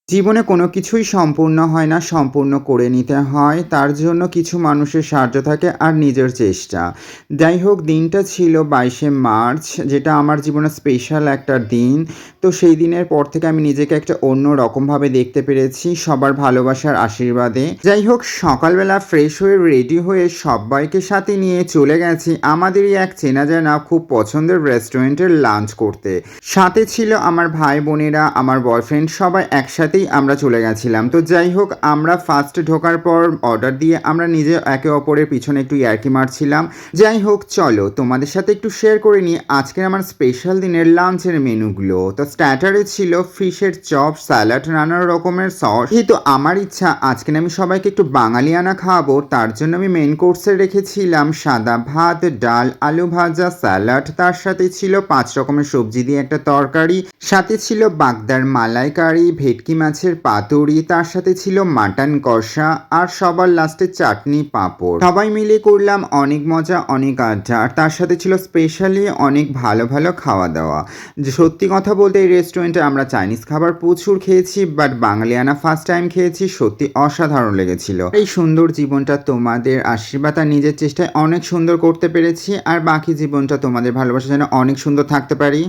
জীবনে কোনো কিছুই সম্পূর্ণ হয় না, সম্পূর্ণ করে নিতে হয়। তার জন্য কিছু মানুষের সাহায্য থাকে আর নিজের চেষ্টা। যাই হোক দিনটা ছিল ২২শে মার্চ যেটা আমার জীবনে স্পেশাল একটা দিন। তো সেই দিনের পর থেকে আমি নিজেকে একটা অন্য রকমভাবে দেখতে পেরেছি সবার ভালোবাসার আশীর্বাদে। যাই হোক সকালবেলা ফ্রেশ হয়ে রেডি হয়ে সব্বাইকে সাথে নিয়ে চলে গেছি আমাদেরই এক চেনা জানা খুব পছন্দের রেস্টুরেন্টের লাঞ্চ করতে। সাথে ছিল আমার ভাই বোনেরা, আমার বয়ফ্রেন্ড সবাই একসাথেই আমরা চলে গেছিলাম। তো যাই হোক আমরা ফার্স্ট ঢোকার পর অর্ডার দিয়ে আমরা নিজে একে অপরের পিছনে একটু ইয়ার্কি মারছিলাম। যাই হোক চলো তোমাদের সাথে একটু শেয়ার করে নিই আজকের আমার স্পেশাল দিনের লাঞ্চের মেনুগুলো। তো স্টার্টারে ছিল ফিশের চপ, স্যালাড, নানা রকমের সস। যেহেতু আমার ইচ্ছা আজকে আমি সবাইকে একটু বাঙালিয়ানা খাওয়াবো তার জন্য আমি মেইন কোর্সে রেখেছিলাম সাদা ভাত, ডাল, আলু ভাজা, স্যালাড, তার সাথে ছিল ৫ রকমের সবজি দিয়ে একটা তরকারি, সাথে ছিল বাগদার মালাইকারি, ভেটকি মাছের পাতুরি, তার সাথে ছিল মাটন কষা আর সবার লাস্টে চাটনি পাঁপড়। সবাই মিলে করলাম অনেক মজা, অনেক আড্ডা আর তার সাথে ছিল স্পেশালি অনেক ভালো ভালো খাওয়া দাওয়া। যে সত্যি কথা বলতে এই রেস্টুরেন্টে আমরা চাইনিজ খাবার প্রচুর খেয়েছি বাট বাঙালিয়ানা ফার্স্ট টাইম খেয়েছি, সত্যি অসাধারণ লেগেছিল। এই সুন্দর জীবনটা তোমাদের আশীর্বাদ আর নিজের চেষ্টায় অনেক সুন্দর করতে পেরেছি আর বাকি জীবনটা তোমাদের ভালোবাসা যেন অনেক সুন্দর থাকতে পারি।